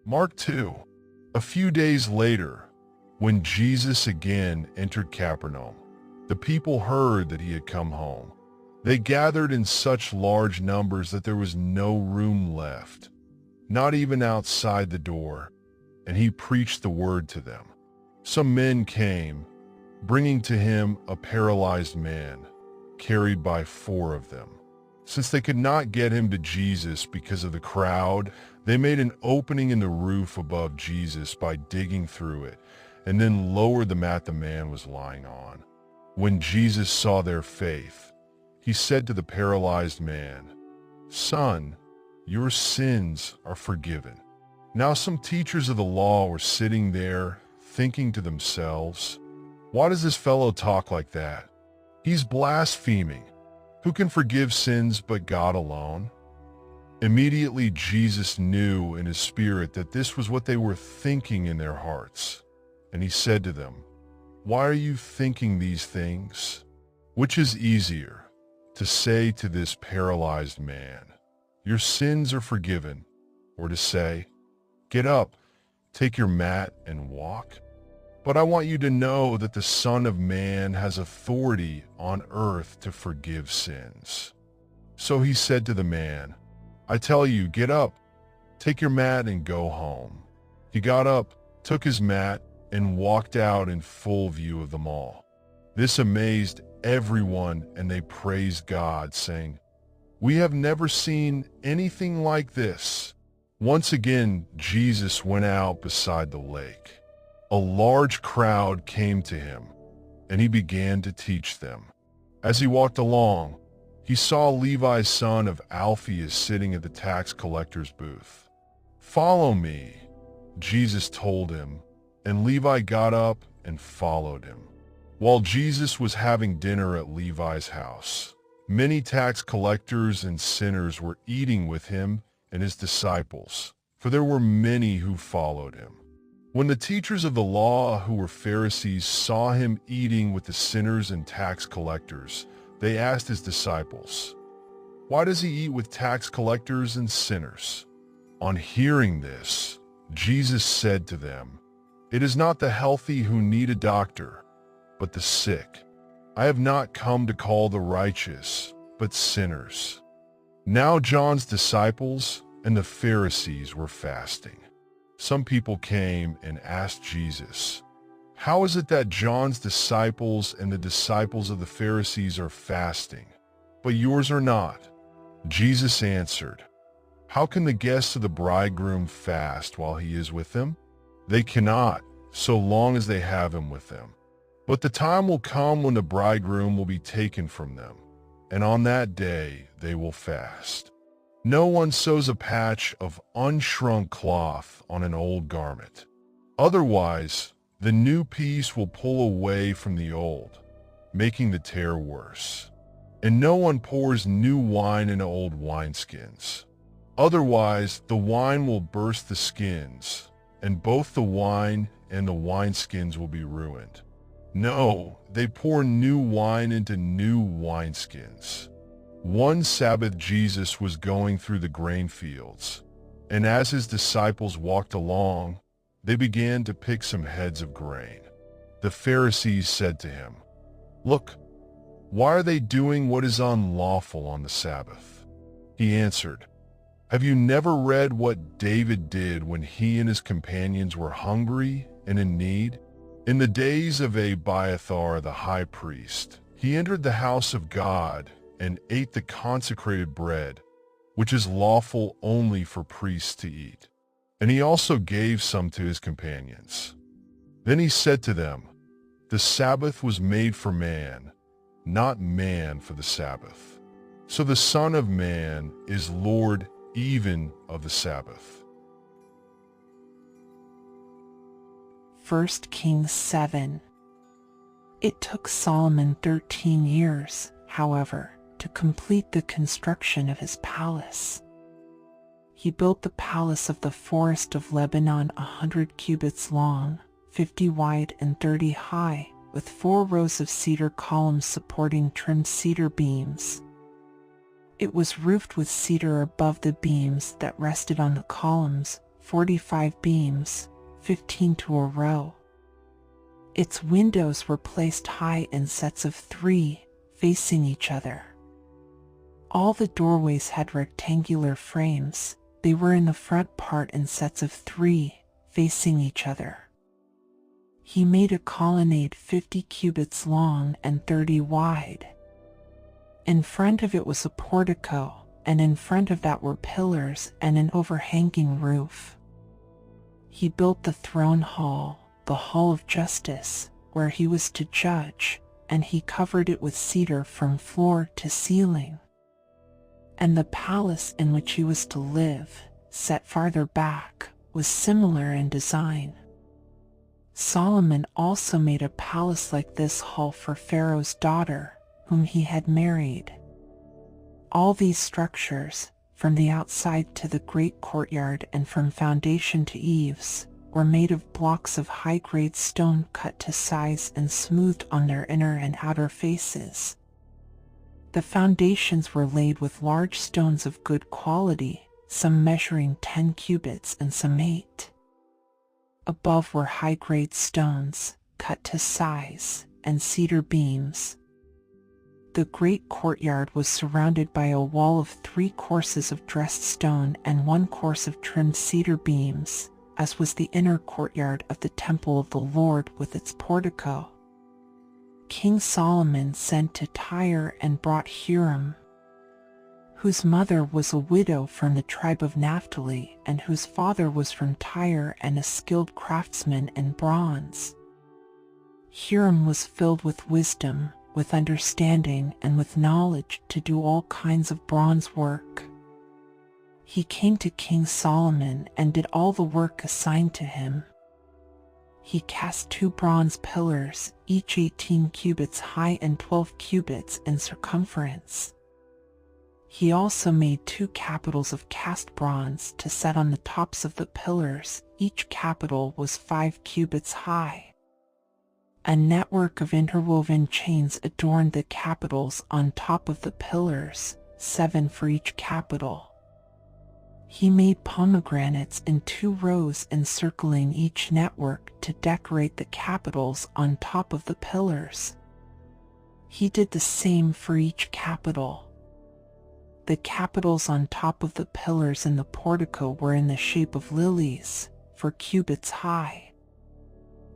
Mark 2. A few days later, when Jesus again entered Capernaum, the people heard that he had come home. They gathered in such large numbers that there was no room left, not even outside the door, and he preached the word to them. Some men came, bringing to him a paralyzed man, carried by 4 of them. Since they could not get him to Jesus because of the crowd, they made an opening in the roof above Jesus by digging through it, and then lowered the mat the man was lying on. When Jesus saw their faith, he said to the paralyzed man, "Son, your sins are forgiven." Now some teachers of the law were sitting there, thinking to themselves, "Why does this fellow talk like that? He's blaspheming. Who can forgive sins but God alone?" Immediately Jesus knew in his spirit that this was what they were thinking in their hearts. And he said to them, "Why are you thinking these things? Which is easier, to say to this paralyzed man, 'Your sins are forgiven,' or to say, 'Get up, take your mat and walk'? But I want you to know that the Son of Man has authority on earth to forgive sins." So he said to the man, "I tell you, get up, take your mat and go home." He got up, took his mat, and walked out in full view of them all. This amazed everyone, and they praised God, saying, "We have never seen anything like this." Once again, Jesus went out beside the lake. A large crowd came to him, and he began to teach them. As he walked along, he saw Levi's son of Alphaeus sitting at the tax collector's booth. "Follow me," Jesus told him, and Levi got up and followed him. While Jesus was having dinner at Levi's house, many tax collectors and sinners were eating with him and his disciples, for there were many who followed him. When the teachers of the law, who were Pharisees, saw him eating with the sinners and tax collectors, they asked his disciples, "Why does he eat with tax collectors and sinners?" On hearing this, Jesus said to them, "It is not the healthy who need a doctor, but the sick. I have not come to call the righteous, but sinners." Now John's disciples and the Pharisees were fasting. Some people came and asked Jesus, "How is it that John's disciples and the disciples of the Pharisees are fasting, but yours are not?" Jesus answered, "How can the guests of the bridegroom fast while he is with them? They cannot, so long as they have him with them. But the time will come when the bridegroom will be taken from them, and on that day they will fast. No one sews a patch of unshrunk cloth on an old garment. Otherwise, the new piece will pull away from the old, making the tear worse. And no one pours new wine into old wineskins. Otherwise, the wine will burst the skins, and both the wine and the wineskins will be ruined. No, they pour new wine into new wineskins." One Sabbath Jesus was going through the grain fields, and as his disciples walked along, they began to pick some heads of grain. The Pharisees said to him, "Look, why are they doing what is unlawful on the Sabbath?" He answered, "Have you never read what David did when he and his companions were hungry and in need? In the days of Abiathar the high priest, he entered the house of God and ate the consecrated bread, which is lawful only for priests to eat. And he also gave some to his companions. Then he said to them, 'The Sabbath was made for man, not man for the Sabbath. So the Son of Man is Lord even of the Sabbath.'" 1 Kings 7. It took Solomon 13 years, however, to complete the construction of his palace. He built the palace of the forest of Lebanon 100 cubits long, 50 wide and 30 high, with 4 rows of cedar columns supporting trimmed cedar beams. It was roofed with cedar above the beams that rested on the columns, 45 beams, 15 to a row. Its windows were placed high in sets of 3, facing each other. All the doorways had rectangular frames. They were in the front part in sets of 3, facing each other. He made a colonnade 50 cubits long and 30 wide. In front of it was a portico, and in front of that were pillars and an overhanging roof. He built the throne hall, the hall of justice, where he was to judge, and he covered it with cedar from floor to ceiling. And the palace in which he was to live, set farther back, was similar in design. Solomon also made a palace like this hall for Pharaoh's daughter, whom he had married. All these structures, from the outside to the great courtyard and from foundation to eaves, were made of blocks of high-grade stone cut to size and smoothed on their inner and outer faces. The foundations were laid with large stones of good quality, some measuring 10 cubits and some 8. Above were high-grade stones, cut to size, and cedar beams. The great courtyard was surrounded by a wall of 3 courses of dressed stone and 1 course of trimmed cedar beams, as was the inner courtyard of the temple of the Lord with its portico. King Solomon sent to Tyre and brought Hiram, whose mother was a widow from the tribe of Naphtali and whose father was from Tyre and a skilled craftsman in bronze. Hiram was filled with wisdom, with understanding, and with knowledge to do all kinds of bronze work. He came to King Solomon and did all the work assigned to him. He cast 2 bronze pillars, each 18 cubits high and 12 cubits in circumference. He also made 2 capitals of cast bronze to set on the tops of the pillars. Each capital was 5 cubits high. A network of interwoven chains adorned the capitals on top of the pillars, 7 for each capital. He made pomegranates in 2 rows encircling each network to decorate the capitals on top of the pillars. He did the same for each capital. The capitals on top of the pillars in the portico were in the shape of lilies, 4 cubits high.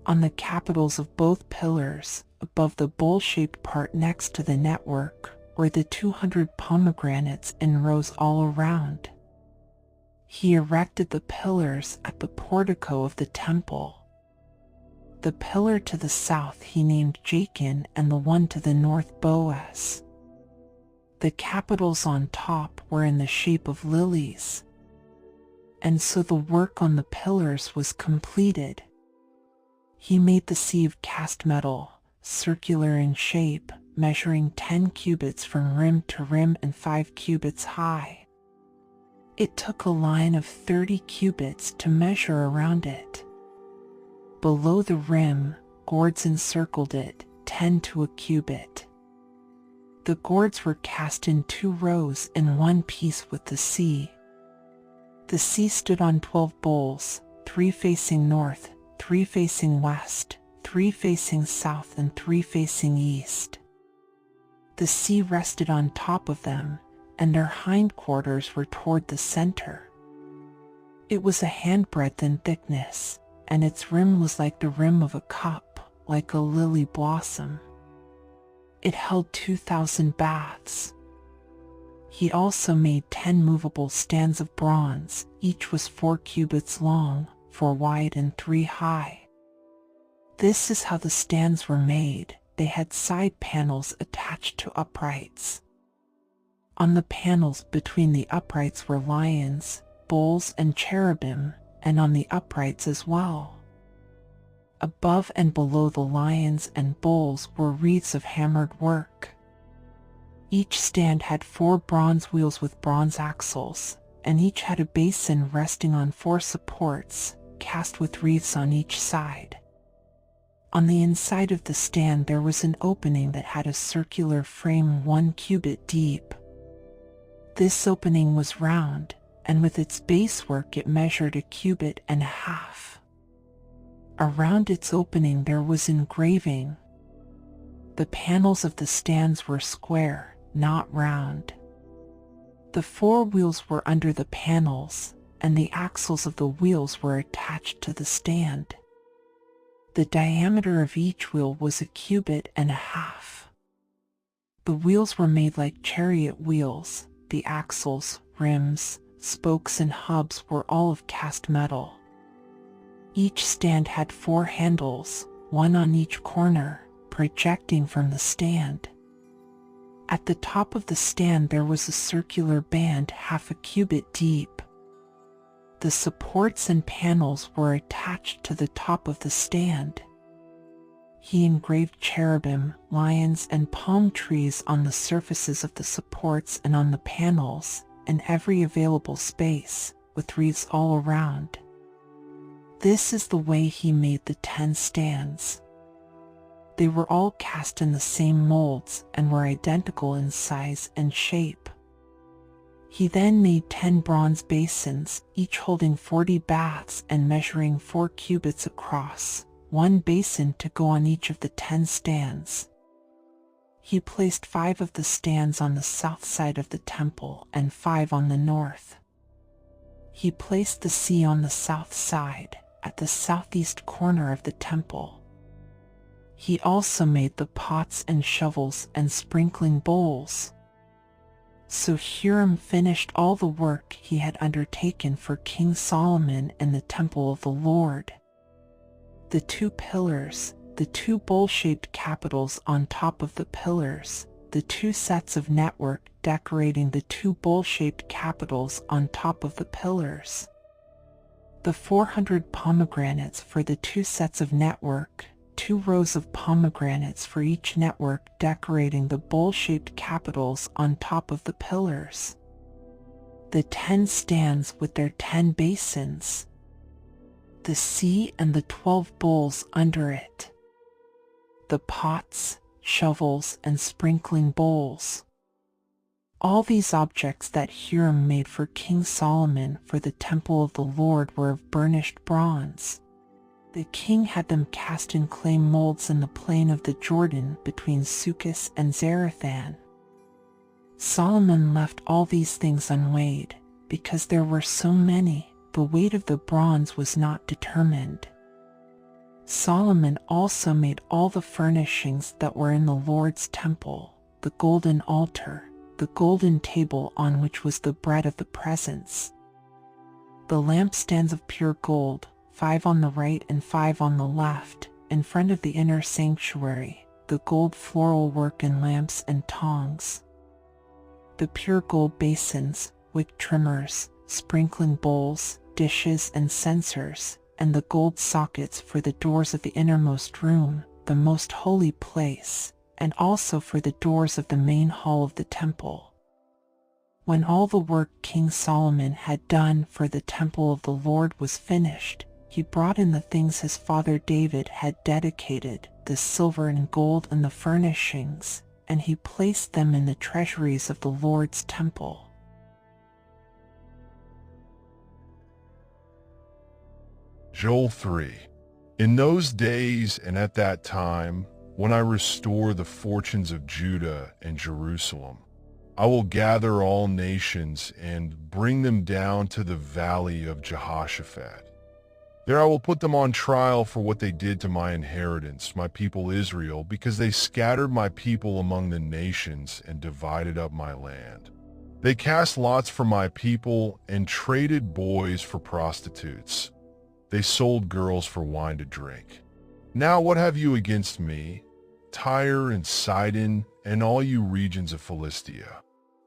On the capitals of both pillars, above the bowl-shaped part next to the network, were the 200 pomegranates in rows all around. He erected the pillars at the portico of the temple. The pillar to the south he named Jachin and the one to the north Boaz. The capitals on top were in the shape of lilies. And so the work on the pillars was completed. He made the sea of cast metal, circular in shape, measuring 10 cubits from rim to rim and 5 cubits high. It took a line of 30 cubits to measure around it. Below the rim, gourds encircled it, 10 to a cubit. The gourds were cast in 2 rows in one piece with the sea. The sea stood on 12 bowls, 3 facing north, 3 facing west, 3 facing south, and 3 facing east. The sea rested on top of them, and their hindquarters were toward the center. It was a handbreadth in thickness, and its rim was like the rim of a cup, like a lily blossom. It held 2,000 baths. He also made 10 movable stands of bronze. Each was 4 cubits long, 4 wide, and 3 high. This is how the stands were made. They had side panels attached to uprights. On the panels between the uprights were lions, bulls, and cherubim, and on the uprights as well. Above and below the lions and bulls were wreaths of hammered work. Each stand had 4 bronze wheels with bronze axles, and each had a basin resting on 4 supports, cast with wreaths on each side. On the inside of the stand there was an opening that had a circular frame 1 cubit deep. This opening was round, and with its basework it measured a cubit and a half. Around its opening there was engraving. The panels of the stands were square, not round. The four wheels were under the panels, and the axles of the wheels were attached to the stand. The diameter of each wheel was a cubit and a half. The wheels were made like chariot wheels. The axles, rims, spokes, and hubs were all of cast metal. Each stand had 4 handles, one on each corner, projecting from the stand. At the top of the stand there was a circular band half a cubit deep. The supports and panels were attached to the top of the stand. He engraved cherubim, lions, and palm trees on the surfaces of the supports and on the panels, in every available space, with wreaths all around. This is the way he made the 10 stands. They were all cast in the same molds and were identical in size and shape. He then made 10 bronze basins, each holding 40 baths and measuring 4 cubits across, 1 basin to go on each of the 10 stands. He placed 5 of the stands on the south side of the temple and 5 on the north. He placed the sea on the south side, at the southeast corner of the temple. He also made the pots and shovels and sprinkling bowls. So Hiram finished all the work he had undertaken for King Solomon in the temple of the Lord. The 2 pillars, the 2 bowl-shaped capitals on top of the pillars, the 2 sets of network decorating the 2 bowl-shaped capitals on top of the pillars, the 400 pomegranates for the 2 sets of network, 2 rows of pomegranates for each network decorating the bowl-shaped capitals on top of the pillars, the 10 stands with their 10 basins, the sea and the 12 bowls under it, the pots, shovels, and sprinkling bowls. All these objects that Hiram made for King Solomon for the temple of the Lord were of burnished bronze. The king had them cast in clay molds in the plain of the Jordan between Succoth and Zarethan. Solomon left all these things unweighed, because there were so many, the weight of the bronze was not determined. Solomon also made all the furnishings that were in the Lord's temple, the golden altar, the golden table on which was the bread of the presence, the lampstands of pure gold, 5 on the right and 5 on the left, in front of the inner sanctuary, the gold floral work and lamps and tongs, the pure gold basins, wick trimmers, sprinkling bowls, dishes and censers, and the gold sockets for the doors of the innermost room, the most holy place, and also for the doors of the main hall of the temple. When all the work King Solomon had done for the temple of the Lord was finished, he brought in the things his father David had dedicated, the silver and gold and the furnishings, and he placed them in the treasuries of the Lord's temple. Joel 3. In those days and at that time, when I restore the fortunes of Judah and Jerusalem, I will gather all nations and bring them down to the valley of Jehoshaphat. There I will put them on trial for what they did to my inheritance, my people Israel, because they scattered my people among the nations and divided up my land. They cast lots for my people and traded boys for prostitutes. They sold girls for wine to drink. Now what have you against me, Tyre and Sidon, and all you regions of Philistia?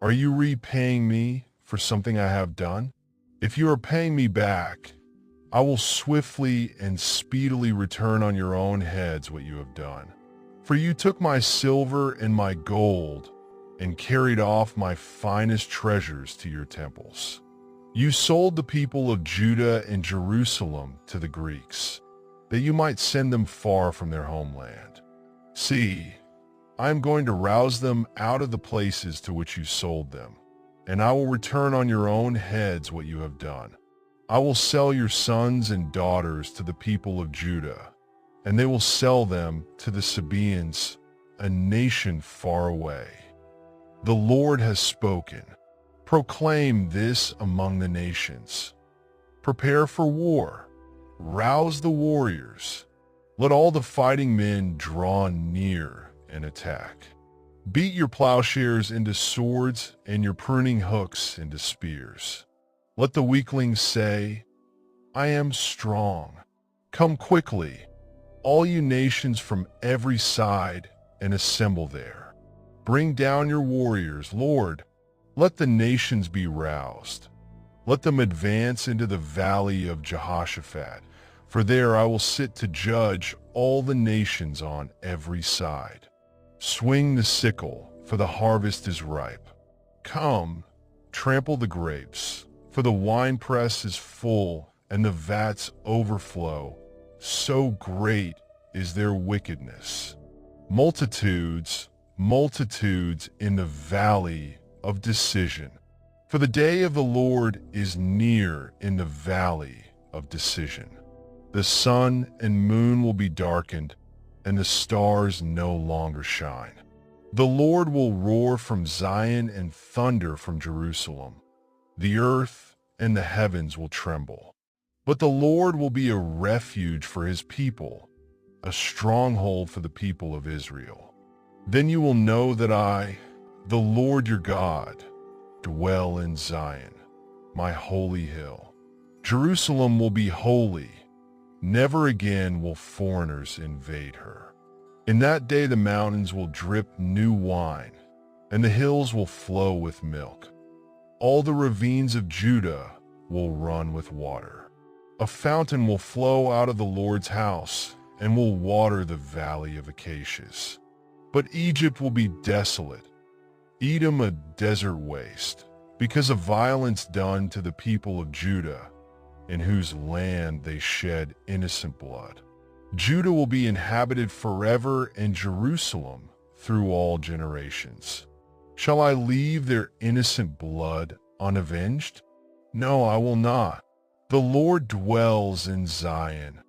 Are you repaying me for something I have done? If you are paying me back, I will swiftly and speedily return on your own heads what you have done. For you took my silver and my gold and carried off my finest treasures to your temples. You sold the people of Judah and Jerusalem to the Greeks, that you might send them far from their homeland. See, I am going to rouse them out of the places to which you sold them. and I will return on your own heads what you have done. I will sell your sons and daughters to the people of Judah, and they will sell them to the Sabaeans, a nation far away. The Lord has spoken. Proclaim this among the nations. Prepare for war. Rouse the warriors. Let all the fighting men draw near and attack. Beat your plowshares into swords and your pruning hooks into spears. Let the weaklings say, I am strong. Come quickly, all you nations from every side, and assemble there. Bring down your warriors, Lord. Let the nations be roused. Let them advance into the valley of Jehoshaphat, for there I will sit to judge all the nations on every side. Swing the sickle, for the harvest is ripe. Come, trample the grapes, for the winepress is full and the vats overflow. So great is their wickedness. Multitudes, multitudes in the valley of decision. For the day of the Lord is near in the valley of decision. The sun and moon will be darkened, and the stars no longer shine. The Lord will roar from Zion and thunder from Jerusalem. The earth and the heavens will tremble. But the Lord will be a refuge for his people, a stronghold for the people of Israel. Then you will know that I, the Lord your God, dwell in Zion, my holy hill. Jerusalem will be holy. Never again will foreigners invade her. In that day the mountains will drip new wine, and the hills will flow with milk. All the ravines of Judah will run with water. A fountain will flow out of the Lord's house and will water the valley of acacias. But Egypt will be desolate, Edom a desert waste, because of violence done to the people of Judah, in whose land they shed innocent blood. Judah will be inhabited forever, and Jerusalem through all generations. Shall I leave their innocent blood unavenged? No, I will not. The Lord dwells in Zion.